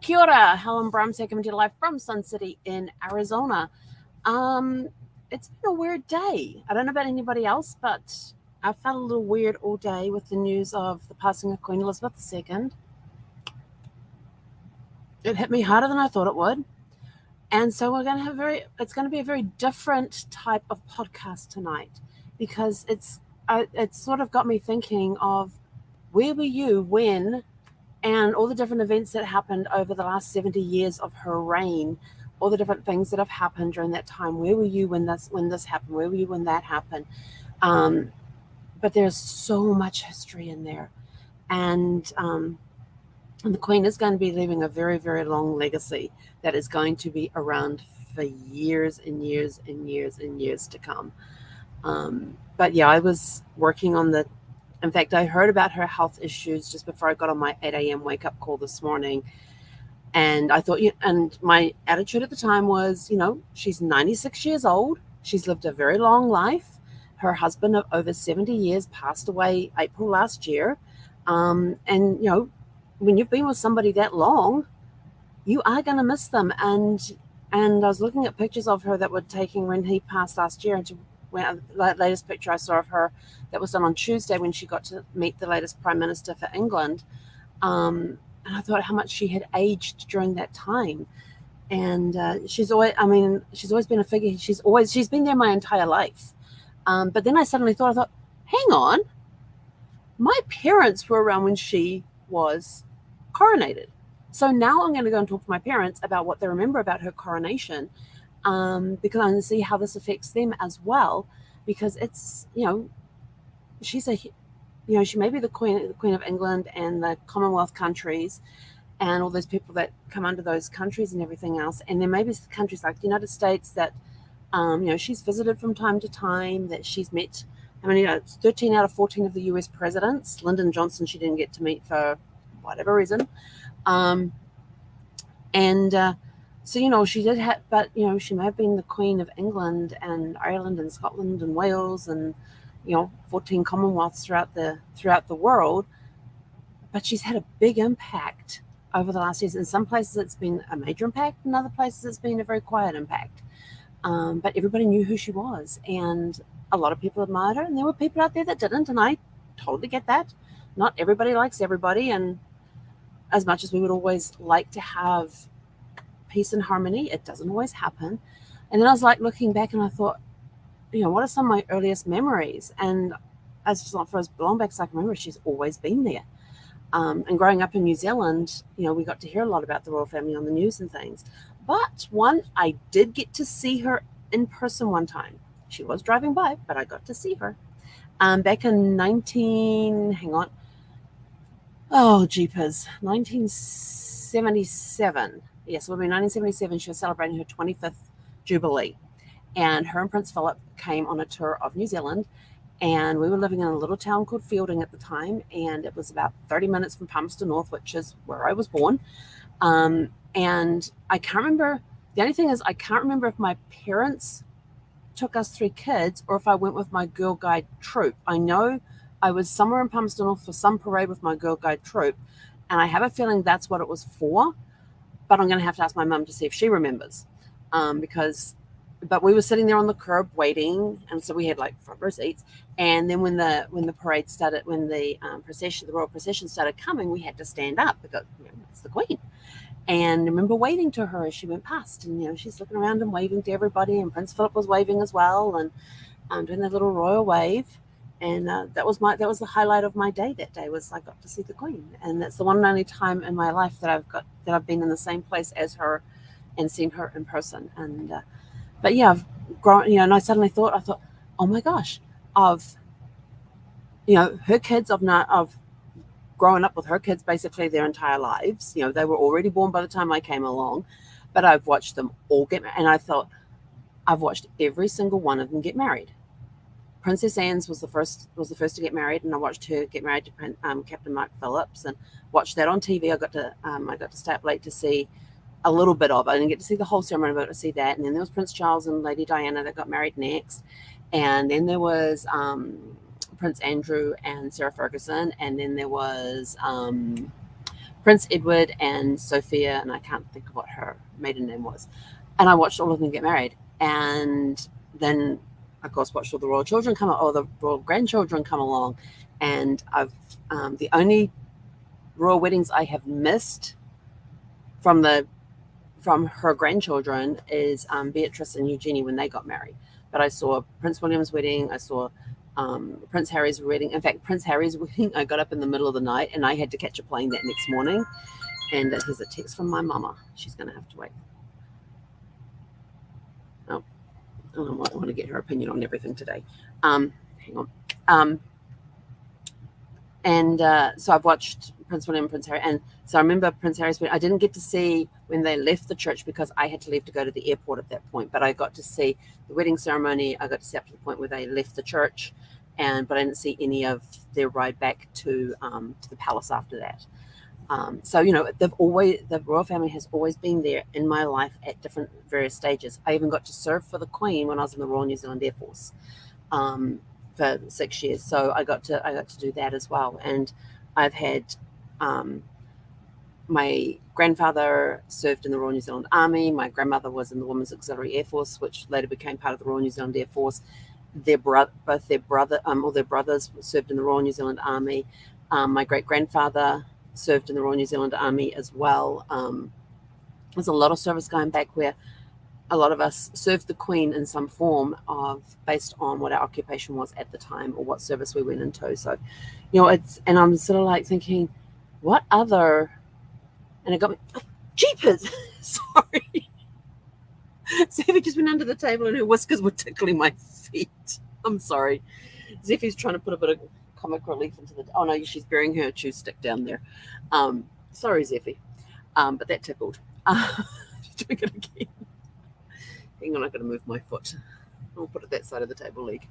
Kia ora. Helen Bramsey coming to you live from Sun City in Arizona. It's been a weird day. I don't know about anybody else, but I felt a little weird all day with the news of the passing of Queen Elizabeth II. It hit me harder than I thought it would. And so we're going to have it's going to be a very different type of podcast tonight, because it's sort of got me thinking of where were you when, and all the different events that happened over the last 70 years of her reign, all the different things that have happened during that time. Where were you when this happened? Where were you when that happened? But there's so much history in there. And the Queen is going to be leaving a very, very long legacy that is going to be around for years and years and years and years to come. But yeah, I was working on in fact, I heard about her health issues just before I got on my 8 a.m. wake-up call this morning. And I thought, and my attitude at the time was, she's 96 years old. She's lived a very long life. Her husband of over 70 years passed away April last year. And, when you've been with somebody that long, you are going to miss them. And I was looking at pictures of her that were taken when he passed last year, and the latest picture I saw of her that was done on Tuesday when she got to meet the latest Prime Minister for England. And I thought how much she had aged during that time. And she's always been a figure. She's been there my entire life. But then I suddenly thought, hang on, my parents were around when she was coronated. So now I'm going to go and talk to my parents about what they remember about her coronation, because I'm going to see how this affects them as well. Because it's, she may be the Queen of England and the Commonwealth countries and all those people that come under those countries and everything else. And there may be countries like the United States that, she's visited from time to time, that she's met. 13 out of 14 of the US presidents. Lyndon Johnson she didn't get to meet for whatever reason. So, she did have, but, she may have been the Queen of England and Ireland and Scotland and Wales and, 14 Commonwealths throughout the world. But she's had a big impact over the last years. In some places it's been a major impact, in other places it's been a very quiet impact. But everybody knew who she was, and a lot of people admired her, and there were people out there that didn't, and I totally get that. Not everybody likes everybody, and as much as we would always like to have peace and harmony, it doesn't always happen. And then I was looking back, and I thought, what are some of my earliest memories? And for as long back as I can remember, she's always been there. And growing up in New Zealand, we got to hear a lot about the royal family on the news and things. But I did get to see her in person one time. She was driving by, but I got to see her. Back in 1977. Yes, it would be 1977. She was celebrating her 25th Jubilee. And her and Prince Philip came on a tour of New Zealand. And we were living in a little town called Fielding at the time. And it was about 30 minutes from Palmerston North, which is where I was born. And I can't remember. The only thing is I can't remember if my parents took us 3 kids or if I went with my Girl Guide troop. I know I was somewhere in Palmerston North for some parade with my Girl Guide troop. And I have a feeling that's what it was for. But I'm going to have to ask my mum to see if she remembers. But we were sitting there on the curb waiting, and so we had front row seats. And then when the parade started, when the royal procession started coming, we had to stand up because it's the Queen. And I remember waving to her as she went past, and she's looking around and waving to everybody, and Prince Philip was waving as well, and doing that little royal wave. And that was the highlight of my day. That day was I got to see the Queen, and that's the one and only time in my life that I've been in the same place as her and seen her in person. And but yeah, I've grown, and I suddenly thought, oh my gosh, her kids of growing up with her kids basically their entire lives. They were already born by the time I came along, but I've watched them all get married, and I thought I've watched every single one of them get married. Princess Anne's was the first to get married, and I watched her get married to Captain Mark Phillips, and watched that on TV. I got to stay up late to see a little bit of it. I didn't get to see the whole ceremony, but I got to see that. And then there was Prince Charles and Lady Diana that got married next, and then there was Prince Andrew and Sarah Ferguson, and then there was Prince Edward and Sophia, and I can't think of what her maiden name was. And I watched all of them get married, and then of course watched all the royal children come or the royal grandchildren come along, and I've the only royal weddings I have missed from her grandchildren is Beatrice and Eugenie when they got married. But I saw Prince William's wedding, I saw Prince Harry's wedding. In fact, Prince Harry's wedding, I got up in the middle of the night and I had to catch a plane that next morning. And here's a text from my mama. She's going to have to wait. Oh, I want to get her opinion on everything today. Hang on. So I've watched Prince William and Prince Harry. And so I remember Prince Harry's wedding. I didn't get to see when they left the church because I had to leave to go to the airport at that point. But I got to see the wedding ceremony. I got to see up to the point where they left the church. But I didn't see any of their ride back to the palace after that. So, the royal family has always been there in my life at different various stages. I even got to serve for the Queen when I was in the Royal New Zealand Air Force for 6 years. So I got to do that as well. And I've had my grandfather served in the Royal New Zealand Army. My grandmother was in the Women's Auxiliary Air Force, which later became part of the Royal New Zealand Air Force. Both their brothers served in the Royal New Zealand Army. My great-grandfather served in the Royal New Zealand Army as well. There's a lot of service going back where a lot of us served the Queen in some form based on what our occupation was at the time or what service we went into. So, and I'm sort of like thinking, what other, and it got me, jeepers, sorry. Zeffie just went under the table and her whiskers were tickling my feet. I'm sorry. Zeffie's trying to put a bit of comic relief into oh no, she's burying her chew stick down there. Sorry, Zeffie. But that tickled. Doing it again. Hang on, I've got to move my foot. I'll put it that side of the table leg.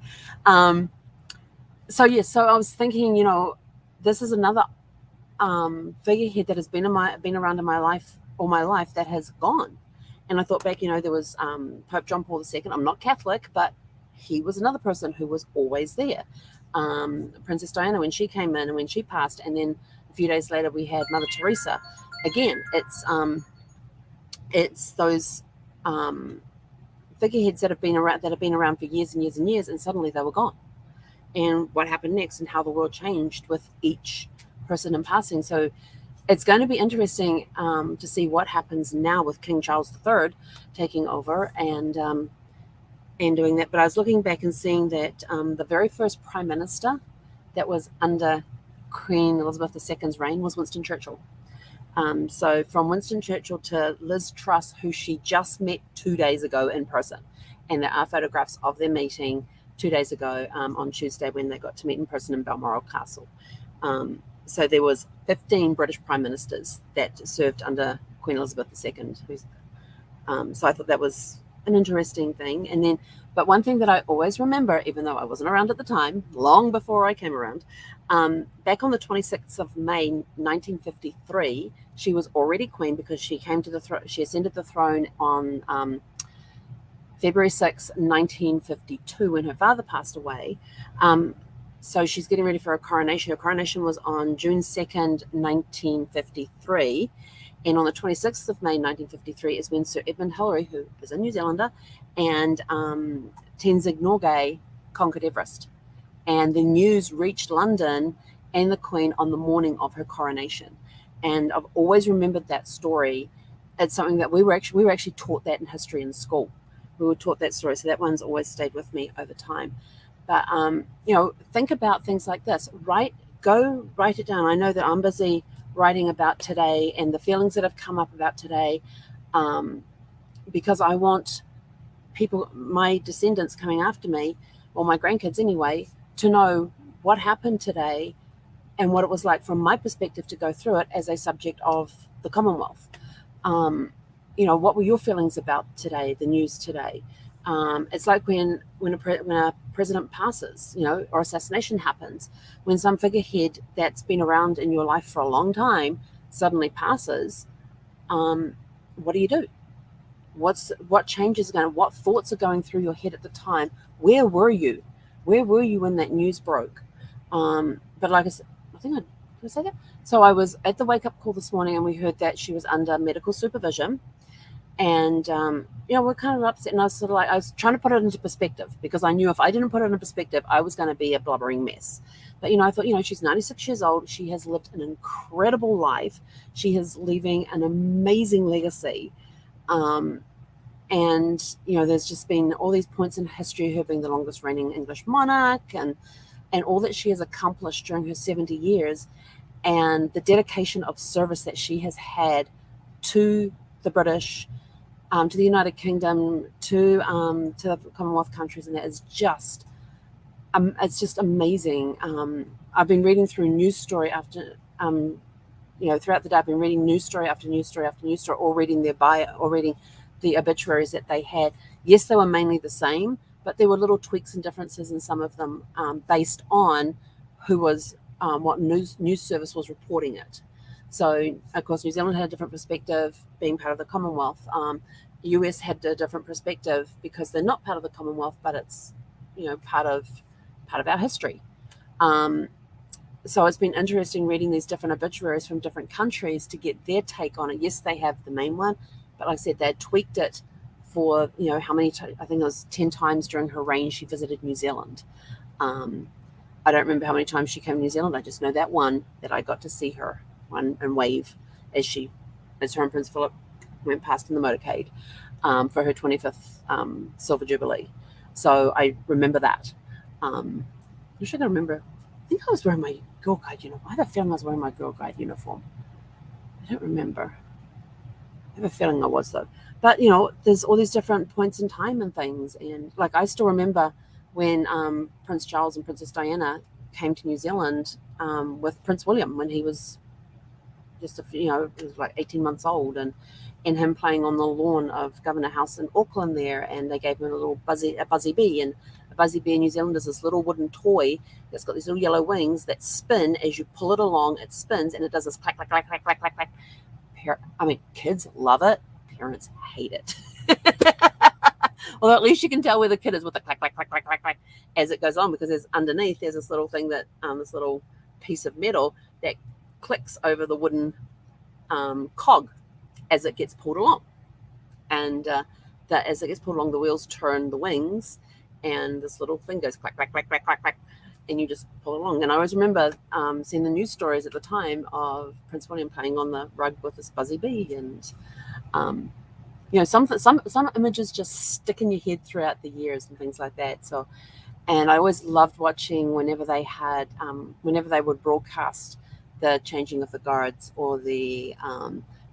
So I was thinking, this is another figurehead that has been around in my life all my life that has gone. And I thought back, there was Pope John Paul II. I'm not Catholic, but he was another person who was always there. Princess Diana when she came in and when she passed, and then a few days later we had Mother Teresa. Again, it's those figureheads that have been around for years and years and years, and suddenly they were gone. And what happened next, and how the world changed with each person in passing. So it's going to be interesting to see what happens now with King Charles III taking over and doing that. But I was looking back and seeing that the very first prime minister that was under Queen Elizabeth II's reign was Winston Churchill. So from Winston Churchill to Liz Truss, who she just met 2 days ago in person. And there are photographs of their meeting 2 days ago on Tuesday when they got to meet in person in Balmoral Castle. So there was 15 British prime ministers that served under Queen Elizabeth II. So I thought that was an interesting thing. But one thing that I always remember, even though I wasn't around at the time, long before I came around, back on the 26th of May, 1953, she was already queen because she came to the throne. She ascended the throne on February 6, 1952, when her father passed away. So she's getting ready for her coronation. Her coronation was on June 2nd, 1953. And on the 26th of May, 1953, is when Sir Edmund Hillary, who is a New Zealander, and Tenzing Norgay conquered Everest. And the news reached London and the Queen on the morning of her coronation. And I've always remembered that story. It's something that we were actually taught that in history in school. We were taught that story. So that one's always stayed with me over time. But, think about things like this. Go write it down. I know that I'm busy writing about today and the feelings that have come up about today because I want people, my descendants coming after me, or my grandkids anyway, to know what happened today and what it was like from my perspective to go through it as a subject of the Commonwealth. What were your feelings about today, the news today? It's like when a president passes, or assassination happens, when some figurehead that's been around in your life for a long time suddenly passes, what do you do? What thoughts are going through your head at the time? Where were you? Where were you when that news broke? But like I said, I think Did I say that? So I was at the wake up call this morning, and we heard that she was under medical supervision. And we're kind of upset, and I was trying to put it into perspective, because I knew if I didn't put it into perspective, I was going to be a blubbering mess. But I thought, she's 96 years old. She has lived an incredible life. She is leaving an amazing legacy. And there's just been all these points in history, her being the longest reigning English monarch, and all that she has accomplished during her 70 years, and the dedication of service that she has had to the British, to the United Kingdom, to the Commonwealth countries, and that is just, it's just amazing. I've been reading through news story after, throughout the day, I've been reading news story after news story after news story, or reading their bio, or reading the obituaries that they had. Yes, they were mainly the same, but there were little tweaks and differences in some of them, based on who was, what news service was reporting it. So, of course, New Zealand had a different perspective, being part of the Commonwealth. US had a different perspective because they're not part of the Commonwealth, but it's, part of our history. So it's been interesting reading these different obituaries from different countries to get their take on it. Yes, they have the main one, but like I said, they had tweaked it for, how many times. I think it was 10 times during her reign she visited New Zealand. I don't remember how many times she came to New Zealand. I just know that one, that I got to see her and wave as her and Prince Philip went past in the motorcade, for her 25th Silver Jubilee. So I remember that. I'm sure I can remember. I think I was wearing my Girl Guide uniform. I have a feeling I was wearing my Girl Guide uniform. I don't remember. I have a feeling I was, though. But, there's all these different points in time and things. And, I still remember when Prince Charles and Princess Diana came to New Zealand with Prince William when he was just he was like 18 months old, and him playing on the lawn of Governor House in Auckland there, and they gave him a little buzzy bee. And a buzzy bee in New Zealand is this little wooden toy that's got these little yellow wings that spin. As you pull it along, it spins, and it does this clack, clack, clack, clack, clack, clack, clack. Kids love it. Parents hate it. Although at least you can tell where the kid is with the clack, clack, clack, clack, clack, clack as it goes on, because there's this little thing that, this little piece of metal that clicks over the wooden cog as it gets pulled along. And that as it gets pulled along, the wheels turn the wings, and this little thing goes clack, clack, clack, clack, clack, clack, and you just pull along. And I always remember seeing the news stories at the time of Prince William playing on the rug with this buzzy bee, and some images just stick in your head throughout the years and things like that. So, and I always loved watching whenever they would broadcast the changing of the guards, or the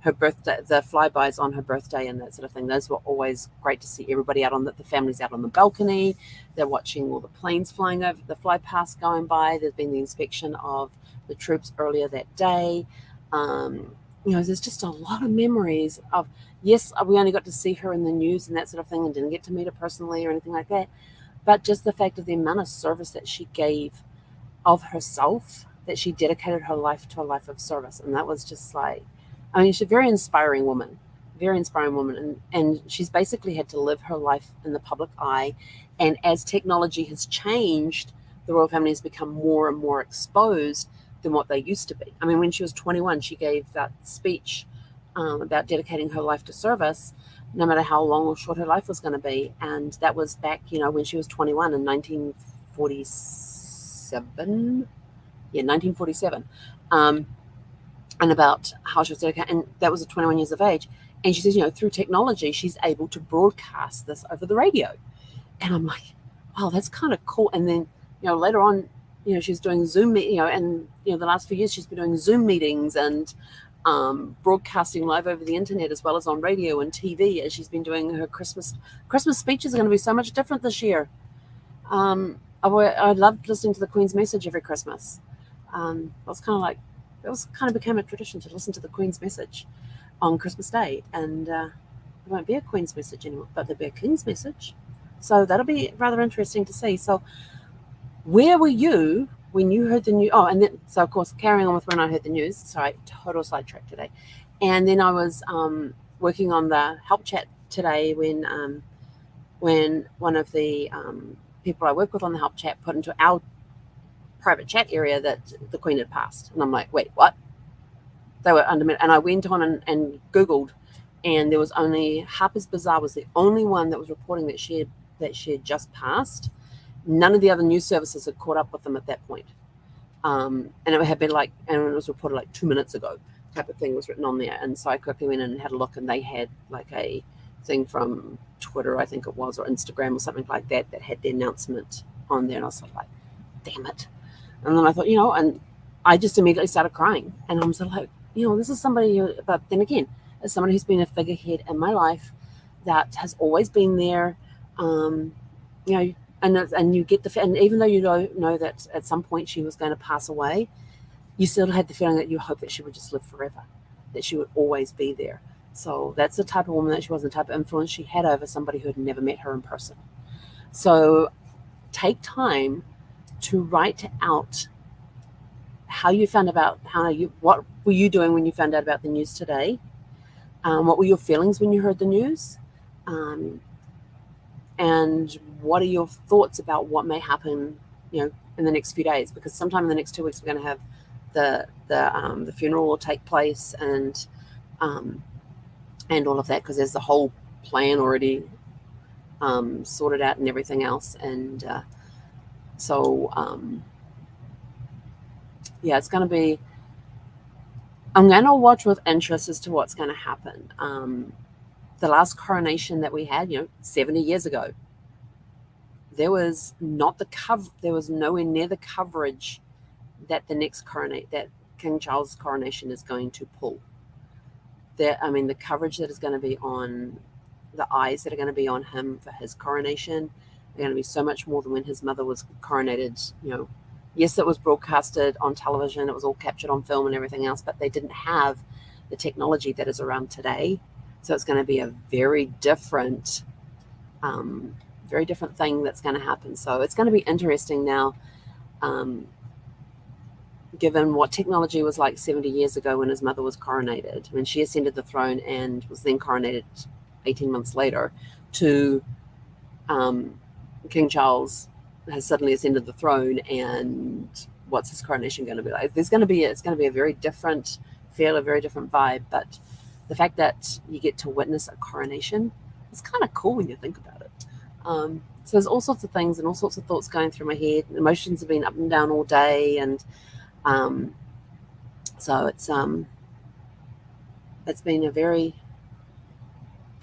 her birthday, the flybys on her birthday, and that sort of thing. Those were always great to see. Everybody out on the families out on the balcony. They're watching all the planes flying over, the fly past going by. There's been the inspection of the troops earlier that day. There's just a lot of memories of, yes, we only got to see her in the news and that sort of thing, and didn't get to meet her personally or anything like that. But just the fact of the amount of service that she gave of herself, that she dedicated her life to a life of service. And that was just she's a very inspiring woman, and she's basically had to live her life in the public eye. And as technology has changed, the royal family has become more and more exposed than what they used to be. When she was 21, she gave that speech about dedicating her life to service, no matter how long or short her life was going to be. And that was back, when she was 21 in 1947. Yeah, 1947. And about how she was dedicated, and that was at 21 years of age. And she says, through technology, she's able to broadcast this over the radio. And I'm like, wow, that's kind of cool. And then, later on, she's doing Zoom, and, the last few years she's been doing Zoom meetings and broadcasting live over the internet, as well as on radio and TV, as she's been doing her Christmas speeches are going to be so much different this year. I loved listening to the Queen's message every Christmas. It became a tradition to listen to the Queen's message on Christmas Day, and there won't be a Queen's message anymore, but there'll be a King's message. So that'll be rather interesting to see. So where were you when you heard the news? So of course, carrying on with when I heard the news, sorry, total sidetrack today. And then I was working on the help chat today when one of the people I work with on the help chat put into our private chat area that the Queen had passed. And I'm like, wait, what? They were under, and I went on and Googled, and there was only Harper's Bazaar was the only one that was reporting that she had just passed. None of the other news services had caught up with them at that point. And it had been like, and it was reported like 2 minutes ago, type of thing was written on there. And so I quickly went in and had a look, and they had like a thing from Twitter, I think it was, or Instagram or something like that, that had the announcement on there. And I was like, damn it. And then I thought, and I just immediately started crying. And I'm sort of like, this is somebody who, but then again, as somebody who's been a figurehead in my life that has always been there, and you get and even though you don't know that at some point she was going to pass away, you still had the feeling that you hope that she would just live forever, that she would always be there. So that's the type of woman that she was, the type of influence she had over somebody who had never met her in person. So take time to write out how you found about what were you doing when you found out about the news today? What were your feelings when you heard the news? And what are your thoughts about what may happen, in the next few days? Because sometime in the next 2 weeks, we're going to have the funeral will take place, and all of that, because there's the whole plan already sorted out and everything else. And it's going to be. I'm going to watch with interest as to what's going to happen. The last coronation that we had, 70 years ago, there was nowhere near the coverage that the next that King Charles' coronation is going to pull. The coverage that is going to be on, the eyes that are going to be on him for his coronation are going to be so much more than when his mother was coronated. Yes, it was broadcasted on television, it was all captured on film and everything else, but they didn't have the technology that is around today. So it's going to be a very different thing that's going to happen. So it's going to be interesting now, given what technology was like 70 years ago when his mother was coronated, when she ascended the throne and was then coronated 18 months later, to King Charles has suddenly ascended the throne, and what's his coronation going to be like? It's going to be a very different feel, a very different vibe. But the fact that you get to witness a coronation is kind of cool when you think about it. So there's all sorts of things and all sorts of thoughts going through my head. Emotions have been up and down all day, and so it's been a very,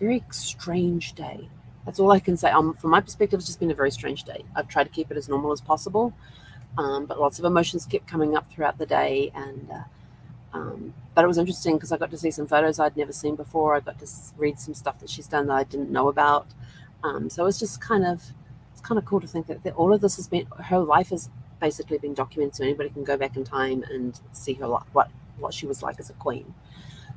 very strange day. That's all I can say. From my perspective, it's just been a very strange day. I've tried to keep it as normal as possible, but lots of emotions kept coming up throughout the day. And but it was interesting because I got to see some photos I'd never seen before. I got to read some stuff that she's done that I didn't know about. So it's just kind of cool to think that all of this has been, her life has basically been documented, so anybody can go back in time and see her what she was like as a queen.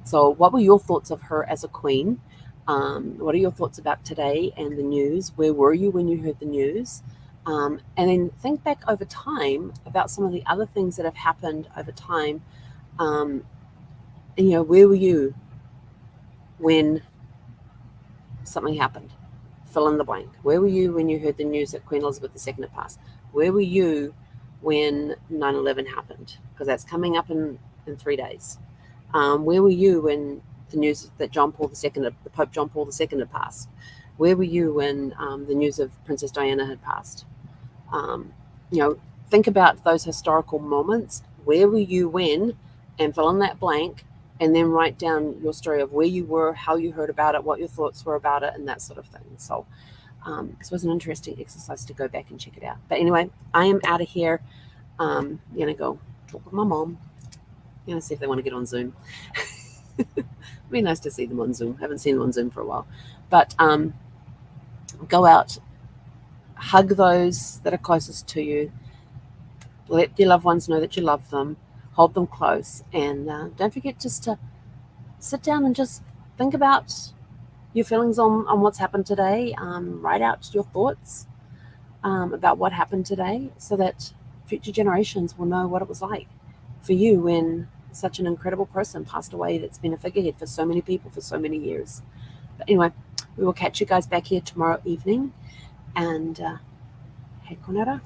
So what were your thoughts of her as a queen? What are your thoughts about today and the news? Where were you when you heard the news? And then think back over time about some of the other things that have happened over time. And where were you when something happened? Fill in the blank. Where were you when you heard the news that Queen Elizabeth II had passed? Where were you when 9/11 happened? Because that's coming up in 3 days. Where were you when the news that the Pope John Paul II had passed? Where were you when the news of Princess Diana had passed? Think about those historical moments. Where were you when, and fill in that blank, and then write down your story of where you were, how you heard about it, what your thoughts were about it, and that sort of thing. So this was an interesting exercise to go back and check it out. But anyway, I am out of here. I'm going to go talk with my mom. I'm going to see if they want to get on Zoom. It'd be nice to see them on Zoom. I haven't seen them on Zoom for a while. But go out, hug those that are closest to you. Let your loved ones know that you love them. Hold them close. And don't forget just to sit down and just think about your feelings on what's happened today. Write out your thoughts about what happened today so that future generations will know what it was like for you when such an incredible person passed away that's been a figurehead for so many people for so many years. But anyway, we will catch you guys back here tomorrow evening. And hey, Konara.